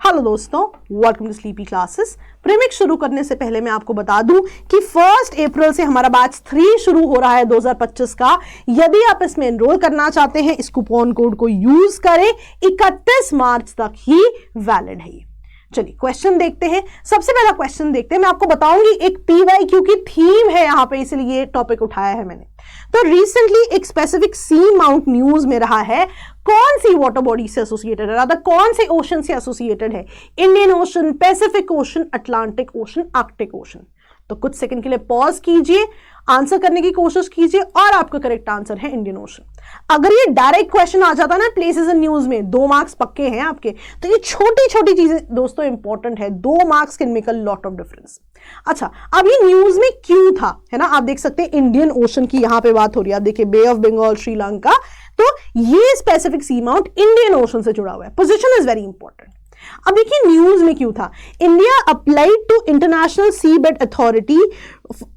Hello दोस्तों, welcome to sleepy classes. Premix शुरू करने से पहले मैं आपको बता दूं कि 1 अप्रैल से हमारा बैच 3 शुरू हो रहा है 2025 का। यदि आप इसमें एनरोल करना चाहते हैं, इस कूपन कोड को यूज करें। 31 मार्च तक ही वैलिड है। चलिए क्वेश्चन देखते हैं। सबसे पहला क्वेश्चन देखते हैं। मैं आपको बताऊंगी एक पीवाईक्यू की थीम है यहां पे, इसलिए ये टॉपिक उठाया है मैंने। तो रिसेंटली एक स्पेसिफिक सी माउंट न्यूज में रहा है, कौन सी वाटर बॉडी से एसोसिएटेड है, रादर कौन से ओशन से एसोसिएटेड है? Indian ocean, Pacific ocean, Atlantic ocean, Arctic ocean. तो कुछ सेकंड के लिए पॉज कीजिए, आंसर करने की कोशिश कीजिए और आपका करेक्ट आंसर है इंडियन ओशन। अगर ये डायरेक्ट क्वेश्चन आ जाता ना प्लेसेस इन न्यूज में, 2 मार्क्स पक्के हैं आपके। तो ये छोटी छोटी चीजें दोस्तों इंपॉर्टेंट है, 2 marks can make a lot of difference. अच्छा, अब ये न्यूज में क्यों था, है ना? आप देख सकते हैं इंडियन ओशन की यहां पे बात हो रही है। आप देखिए बे ऑफ बंगाल, श्रीलंका, तो ये specific sea mount Indian Ocean से जुड़ा हुआ है। Position is very important. अब देखिए न्यूज में क्यों था। India applied to International Seabed Authority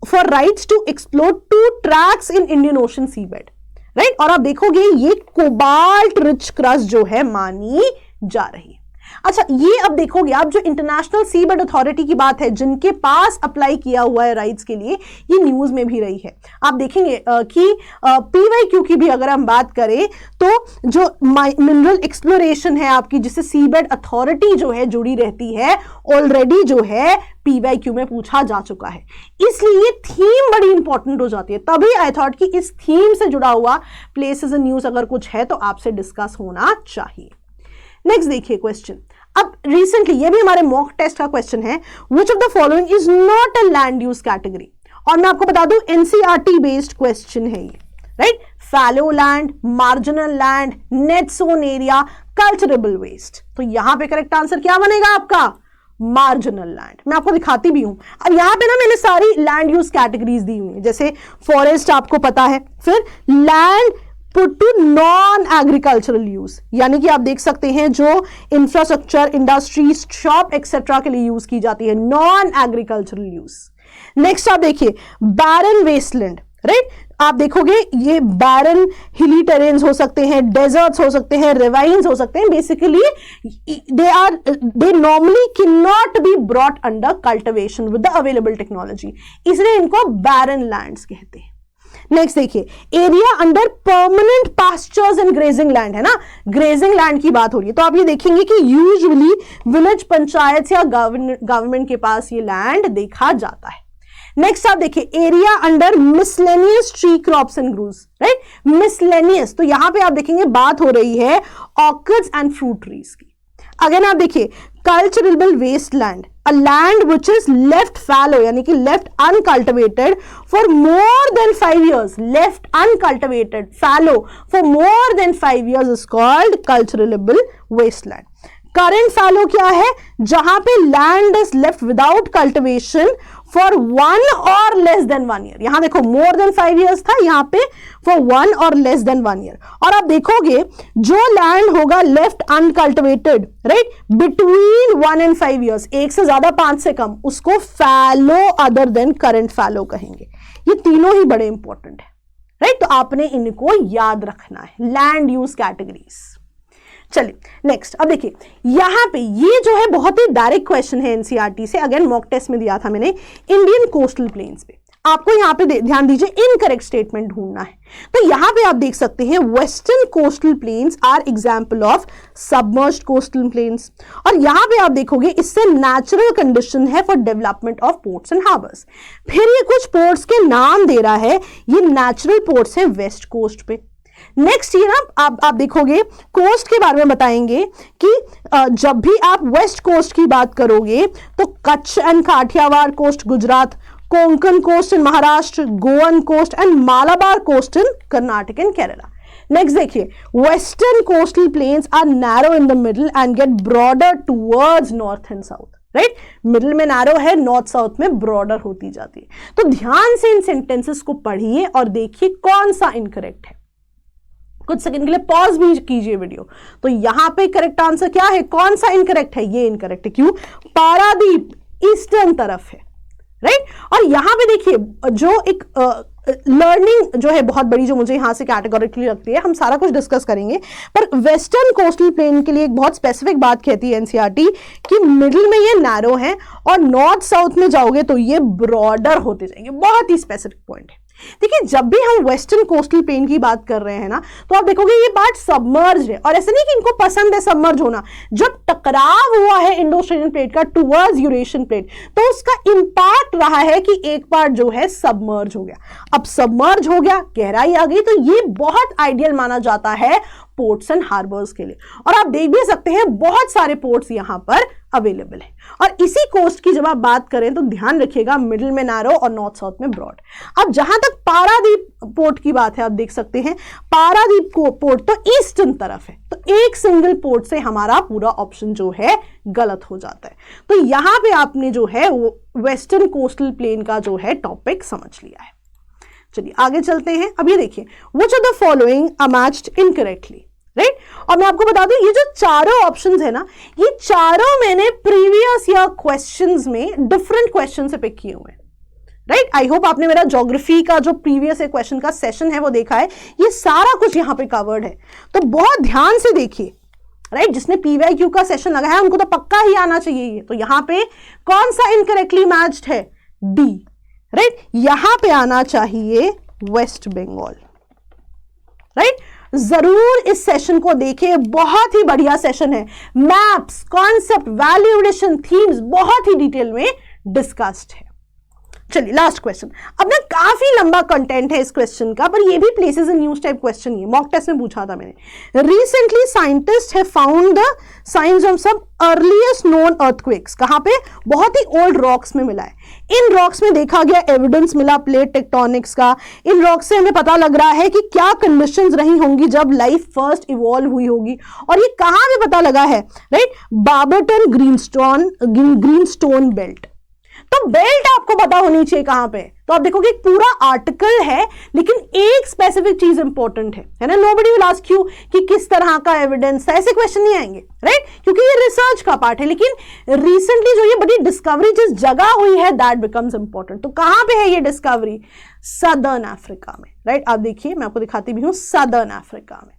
for rights to explore 2 tracks in Indian Ocean seabed, right? और आप देखोगे ये कोबाल्ट रिच क्रस्ट जो है मानी जा रही है। अच्छा, ये अब देखोगे आप, जो इंटरनेशनल सी बेड अथॉरिटी की बात है, जिनके पास अप्लाई किया हुआ है राइट्स के लिए, ये न्यूज में भी रही है। आप देखेंगे कि पीवाईक्यू की भी अगर हम बात करें तो जो मिनरल एक्सप्लोरेशन है आपकी, जिससे सी बेड अथॉरिटी जो है जुड़ी रहती है, ऑलरेडी जो है पीवाईक्यू में पूछा जा चुका है। इसलिए थीम बड़ी इंपॉर्टेंट हो जाती है। तभी आई थॉट कि इस थीम से जुड़ा हुआ प्लेसेस इन न्यूज अगर कुछ है तो आपसे डिस्कस होना चाहिए। नेक्स्ट देखिए क्वेश्चन। अब रिसेंटली ये भी हमारे मॉक टेस्ट का क्वेश्चन है, which of the following is not a land use category. और मैं आपको बता दूं एनसीईआरटी बेस्ड क्वेश्चन है ये, right? Fallow land, marginal land, net sown area, culturable waste. तो यहां पे करेक्ट आंसर क्या बनेगा आपका? Marginal land. मैं आपको दिखाती भी हूं। अब यहां पे ना मैंने सारी लैंड यूज कैटेगरीज दी हुई है, जैसे फॉरेस्ट आपको पता है, फिर land put to non agricultural use, यानी कि आप देख सकते हैं जो इंफ्रास्ट्रक्चर, इंडस्ट्रीज, शॉप एक्सेट्रा के लिए यूज की जाती है, नॉन एग्रीकल्चरल यूज। नेक्स्ट आप देखिए बैरन वेस्टलैंड, राइट? आप देखोगे ये बैरन हिली टेरेन्स हो सकते हैं, डेजर्ट्स हो सकते हैं, रिवाइन्स हो सकते हैं। Basically they normally can not be brought under cultivation with the available technology, इसलिए इनको बैरन लैंड्स कहते हैं। नेक्स्ट देखिए area under permanent pastures and grazing land, है ना? ग्रेजिंग लैंड की बात हो रही है। तो आप ये देखेंगे कि यूजुअली विलेज पंचायत या गवर्नमेंट के पास ये लैंड देखा जाता है। नेक्स्ट आप देखिए area under miscellaneous tree crops and groves, right? Miscellaneous, तो यहां पे आप देखेंगे बात हो रही है ऑर्किड्स एंड फ्रूट ट्रीज की। अगेन आप देखिए cultural waste land, a land which is left fallow, यानी कि left uncultivated for more than 5 years, left uncultivated fallow for more than 5 years is called culturable waste land. Current fallow क्या है? जहां पे land is left without cultivation for 1 or less than 1 year। यहां देखो मोर than 5 years था, यहां पे for 1 or less than 1 year। और आप देखोगे जो लैंड होगा left uncultivated, right, between 1 and 5 years, 1 से ज्यादा 5 से कम, उसको फैलो अदर देन करंट फैलो कहेंगे। ये तीनों ही बड़े इंपॉर्टेंट है, राइट? तो आपने इनको याद रखना है, लैंड यूज कैटेगरीज। चलिए नेक्स्ट, अब देखिए यहां पे ये जो है बहुत ही डायरेक्ट क्वेश्चन है एनसीईआरटी से। अगेन मॉक टेस्ट में दिया था मैंने, इंडियन कोस्टल प्लेन्स पे। आपको यहां पे ध्यान दीजिए, इनकरेक्ट स्टेटमेंट ढूंढना है। तो यहां पे आप देख सकते हैं western coastal plains are example of submerged coastal plains. और यहां पे आप देखोगे इससे नेचुरल कंडीशन है for development of ports and harbours. फिर ये कुछ पोर्ट्स के नाम दे रहा है, ये नेचुरल पोर्ट्स हैं वेस्ट कोस्ट पे। नेक्स्ट ये ना आप देखोगे कोस्ट के बारे में बताएंगे कि जब भी आप वेस्ट कोस्ट की बात करोगे तो Kutch and Kathiawar coast Gujarat, Konkan coast in Maharashtra, Goan coast and Malabar coast in Karnataka and Kerala. Next देखिए western coastal plains are narrow in the middle and get broader towards north and south, right? Middle में नैरो है, north south में broader होती जाती है। तो ध्यान से इन सेंटेंसेस को पढ़िए और देखिए कौन सा इनकरेक्ट है। कुछ सेकंड के लिए पॉज भी कीजिए वीडियो। तो यहां पे करेक्ट आंसर क्या है? कौन सा इनकरेक्ट है? ये इनकरेक्ट है। क्यों? पारादीप ईस्टर्न तरफ है, राइट। और यहां पे देखिए जो एक लर्निंग जो है बहुत बड़ी, जो मुझे यहां से कैटेगोरिकली लगती है, हम सारा कुछ डिस्कस करेंगे, पर वेस्टर्न कोस्टल प्लेन के लिए एक बहुत स्पेसिफिक बात कहती है एनसीईआरटी कि मिडिल में ये नैरो है और नॉर्थ साउथ में जाओगे तो ये ब्रॉडर होते जाएंगे। बहुत ही स्पेसिफिक पॉइंट है। देखिए जब भी हम वेस्टर्न कोस्टल प्लेन की बात कर रहे हैं ना, तो आप देखोगे ये बात सबमर्ज है, और ऐसे नहीं कि इनको पसंद है सबमर्ज होना। जब टकराव हुआ है इंडो ऑस्ट्रेलियन प्लेट का टुवर्ड्स यूरेशियन प्लेट, तो उसका इंपैक्ट रहा है कि एक पार्ट जो है सबमर्ज हो गया। अब सबमर्ज हो गया, गहराई आ गई, तो ये बहुत आइडियल माना जाता है पोर्ट्स एंड हार्बर्स के लिए। और आप देख भी सकते हैं बहुत सारे पोर्ट्स यहां पर अवेलेबल है। और इसी कोस्ट की जब आप बात करें तो ध्यान रखिएगा मिडिल में नैरो और नॉर्थ साउथ में ब्रॉड। अब जहां तक पारादीप पोर्ट की बात है, आप देख सकते हैं पारादीप पोर्ट तो ईस्टर्न तरफ है, तो एक सिंगल पोर्ट से हमारा पूरा ऑप्शन जो है गलत हो जाता है। तो यहां पे आपने जो है वो वेस्टर्न कोस्टल प्लेन का जो है टॉपिक समझ लिया है। चलिए आगे चलते हैं। अब ये देखिए, which of the following are matched incorrectly, right. और मैं आपको बता दूं ये जो चारों ऑप्शंस है ना, ये चारों मैंने प्रीवियस ईयर क्वेश्चंस में डिफरेंट क्वेश्चन से पिक किए हुए हैं, राइट। आई होप आपने मेरा ज्योग्राफी का जो प्रीवियस ईयर क्वेश्चन का सेशन है वो देखा है। ये सारा कुछ यहां पे कवर्ड है, तो बहुत ध्यान से देखिए, राइट। जिसने पीवाईक्यू का सेशन लगाया उनको तो पक्का ही आना चाहिए ये। तो यहां पे कौन सा इनकरेक्टली मैच्ड है? D, right. यहां पे आना चाहिए वेस्ट बंगाल, राइट। जरूर इस सेशन को देखिए, बहुत ही बढ़िया सेशन है। Maps, concept, value addition, themes बहुत ही डिटेल में डिस्कस्ड है। चलिए लास्ट क्वेश्चन। अब ना काफी लंबा कंटेंट है इस क्वेश्चन का, पर ये भी places in news type question ही है, मॉक टेस्ट में पूछा था मैंने। Recently scientist have found the science of some earliest known earthquakes. कहां पे? बहुत ही ओल्ड रॉक्स में मिला है। इन रॉक्स में देखा गया, एविडेंस मिला प्लेट टेक्टोनिक्स का। इन रॉक्स से हमें पता लग रहा है कि क्या कंडीशंस रही होंगी जब लाइफ फर्स्ट इवॉल्व हुई होगी, और ये कहां पे पता लगा है, राइट? Barberton Greenstone Belt. तो बेल्ट आपको पता होनी चाहिए कहां पे। तो आप देखोगे पूरा आर्टिकल है, लेकिन एक स्पेसिफिक चीज इंपॉर्टेंट है ना। नोबडी विल आस्क यू कि किस तरह का एविडेंस है, ऐसे क्वेश्चन नहीं आएंगे, राइट, क्योंकि ये रिसर्च का पार्ट है। लेकिन रिसेंटली जो ये बड़ी डिस्कवरी जिस जगह हुई है, दैट बिकम्स इंपॉर्टेंट। तो कहां पे है ये डिस्कवरी? सदर्न अफ्रीका में, राइट। आप देखिए, मैं आपको दिखाती भी हूं, सदर्न अफ्रीका में,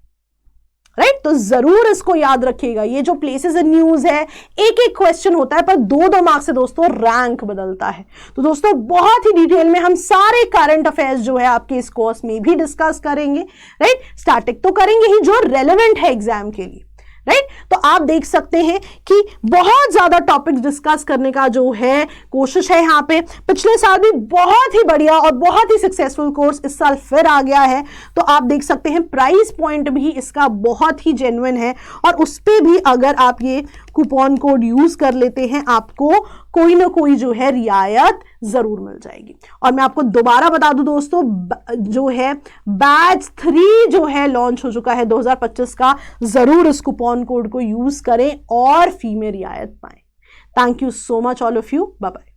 राइट। तो जरूर इसको याद रखिएगा। ये जो प्लेसेस इन न्यूज है, एक एक क्वेश्चन होता है, पर 2-2 मार्क्स से दोस्तों रैंक बदलता है। तो दोस्तों बहुत ही डिटेल में हम सारे करंट अफेयर्स जो है आपके इस कोर्स में भी डिस्कस करेंगे, राइट। स्टैटिक तो करेंगे ही, जो रेलेवेंट है एग्जाम के लिए, राइट। तो आप देख सकते हैं कि बहुत ज्यादा टॉपिक्स डिस्कस करने का जो है कोशिश है यहाँ पे। पिछले साल भी बहुत ही बढ़िया और बहुत ही सक्सेसफुल कोर्स इस साल फिर आ गया है। तो आप देख सकते हैं प्राइस पॉइंट भी इसका बहुत ही जेन्युइन है, और उस पे भी अगर आप ये कूपन कोड यूज कर लेते हैं, आपको कोई ना कोई जो है रियायत जरूर मिल जाएगी। और मैं आपको दोबारा बता दूं दोस्तों, जो है बैच 3 जो है लॉन्च हो चुका है 2025 का। जरूर इस कूपन कोड को यूज करें और फी में रियायत पाएं। Thank you so much all of you. Bye bye.